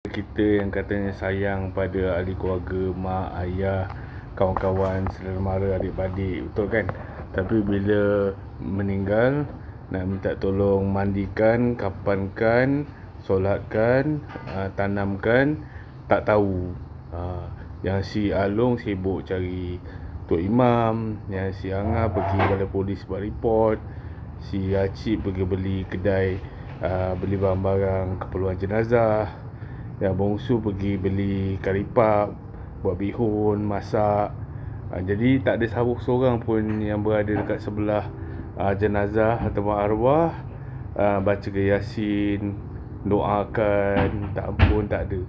Kita yang katanya sayang pada ahli keluarga, mak, ayah, kawan-kawan, saudara mara, adik-beradik, betul kan? Tapi bila meninggal, nak minta tolong mandikan, kapankan, solatkan, tanamkan, tak tahu. Yang si Along sibuk cari Tok Imam, yang si Angah pergi balai polis buat report, si Acik pergi beli kedai, beli barang-barang keperluan jenazah, yang bongsu pergi beli karipap, buat bihun, masak. Jadi tak ada seorang pun yang berada dekat sebelah jenazah atau arwah, baca Yasin, doakan, tak ampun, tak ada.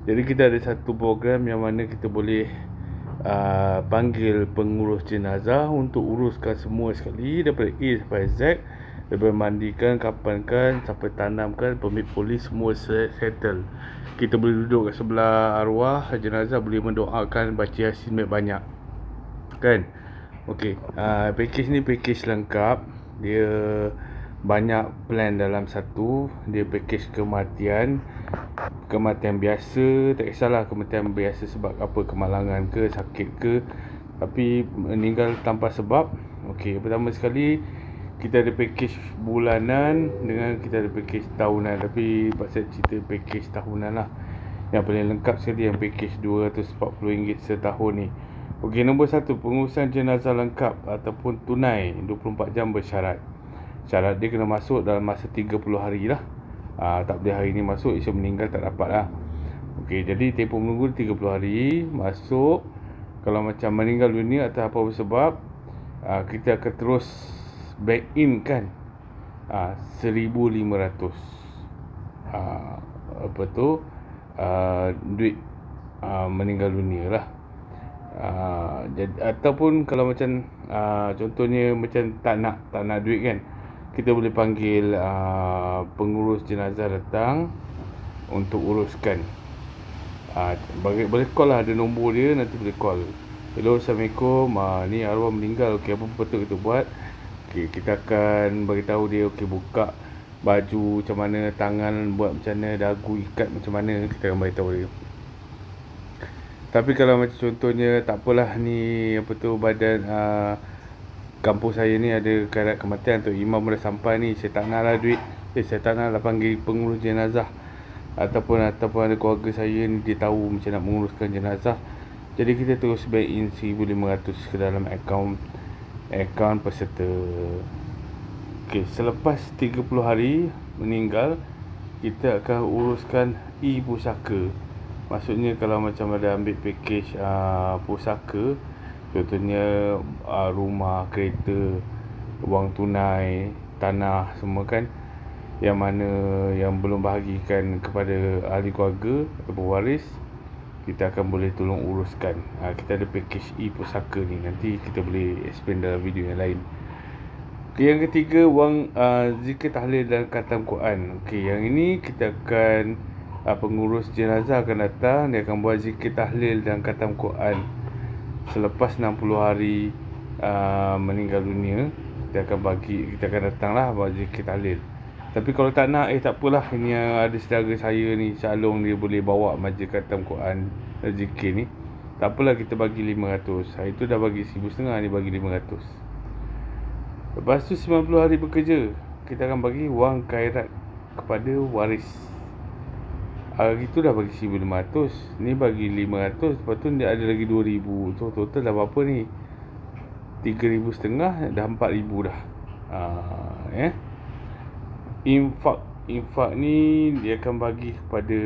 Jadi kita ada satu program yang mana kita boleh panggil pengurus jenazah untuk uruskan semua sekali daripada A sampai Z, daripada mandikan, kapankan, sampai tanamkan, permit polis, semua settle. Kita boleh duduk kat sebelah arwah jenazah, boleh mendoakan, baca Yasin banyak, kan? Okey, package ni package lengkap. Dia banyak plan dalam satu. Dia package kematian biasa, tak kisahlah kematian biasa sebab apa, kemalangan ke, sakit ke, tapi meninggal tanpa sebab. Okey, pertama sekali kita ada package bulanan dengan kita ada package tahunan. Tapi pasal cerita package tahunan lah, yang paling lengkap sekali yang package RM240 setahun ni. Okey, nombor 1, pengurusan jenazah lengkap ataupun tunai 24 jam bersyarat. Syarat dia kena masuk dalam masa 30 hari lah. Tak boleh hari ni masuk, esok meninggal, tak dapat lah. Okey, jadi tempoh menunggu 30 hari. Masuk, kalau macam meninggal dunia atau apa-apa sebab, kita akan terus back in kan, 1,500 apa tu, duit meninggal dunia lah. Ataupun kalau macam contohnya macam tak nak duit kan, kita boleh panggil pengurus jenazah datang untuk uruskan. Boleh call lah, ada nombor dia, nanti boleh call. Hello, Assalamualaikum, ni arwah meninggal. Okey, apa betul kita buat? Okey, kita akan beritahu dia. Okey, buka baju macam mana, tangan buat macam mana, dagu ikat macam mana, kita akan beritahu dia. Tapi kalau macam contohnya tak apalah, ni apa tu, badan kampung saya ni ada keadaan kematian, Tok Imam dah sampai ni, saya tak nak lah duit, saya tak nak lah panggil pengurus jenazah. Ataupun ada keluarga saya ni, dia tahu macam nak menguruskan jenazah, jadi kita terus back in 1,500 ke dalam akaun peserta. Okey, selepas 30 hari meninggal, kita akan uruskan e-pusaka. Maksudnya kalau macam ada ambil package pusaka, contohnya rumah, kereta, wang tunai, tanah, semua kan, yang mana yang belum bahagikan kepada ahli keluarga atau pewaris, kita akan boleh tolong uruskan. Kita ada package e-pusaka ni, nanti kita boleh explain dalam video yang lain. Okay, yang ketiga, wang zikir tahlil dan khatam Quran. Okey, yang ini kita akan pengurus jenazah akan datang, dia akan buat zikir tahlil dan khatam Quran. Selepas 60 hari meninggal dunia, kita akan datanglah buat zikir tahlil. Tapi kalau tak nak, tak apalah, ini ada saudara saya ni, Syalong, dia boleh bawa majlis khatam Quran, zikir ni. Tak apalah, kita bagi 500. Hari tu dah bagi 1,500, ni bagi 500. Lepas tu 90 hari bekerja, kita akan bagi wang khairat kepada waris. Hari tu dah bagi 1,500, ni bagi 500. Lepas tu dia ada lagi 2,000. So total dah berapa ni? 3,500, dah 4,000 dah. Infak ni dia akan bagi kepada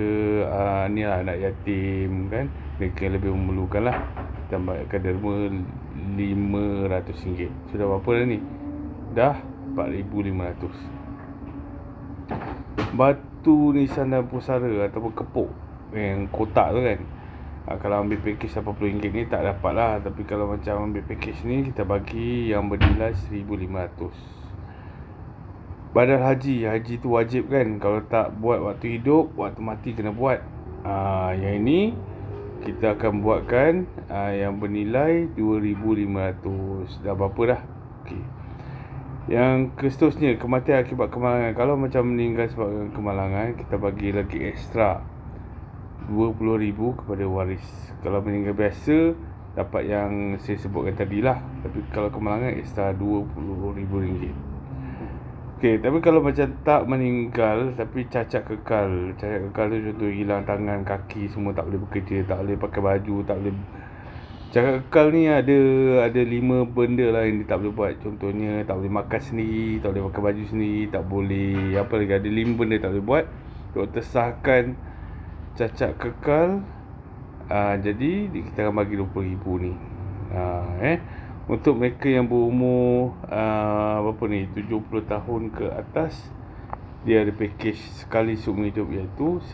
ni lah, anak yatim kan, mereka lebih memerlukan lah. Kita akan derma RM500. Sudah berapa dah ni? Dah 4,500. Batu nisan dan pusara ataupun kepuk yang kotak tu kan, kalau ambil package RM80 ni tak dapat lah. Tapi kalau macam ambil package ni, kita bagi yang bernilai 1,500. Badal haji tu wajib kan, kalau tak buat waktu hidup, waktu mati kena buat. Yang ini kita akan buatkan yang bernilai 2,500. Dah berapa dah? Okey. Yang seterusnya, kematian akibat kemalangan. Kalau macam meninggal sebab kemalangan, kita bagi lagi ekstra RM20,000 kepada waris. Kalau meninggal biasa dapat yang saya sebutkan tadi lah. Tapi kalau kemalangan extra RM20,000. Okey, tapi kalau macam tak meninggal tapi cacat kekal. Cacat kekal tu contoh hilang tangan, kaki semua, tak boleh bekerja, tak boleh pakai baju, tak boleh. Cacat kekal ni ada 5 benda lah yang dia tak boleh buat. Contohnya tak boleh makan sendiri, tak boleh pakai baju sendiri, tak boleh apa lagi, ada 5 benda tak boleh buat. Doktor sahkan cacat kekal. Jadi kita akan bagi RM20,000 ni. Untuk mereka yang berumur 70 tahun ke atas, dia ada package sekali seumur hidup, iaitu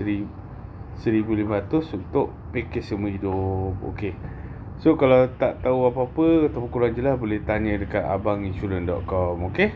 RM1,500 untuk package seumur hidup. Okey. So kalau tak tahu apa-apa ataupun kurang jelas, boleh tanya dekat abanginsurance.com. Okey.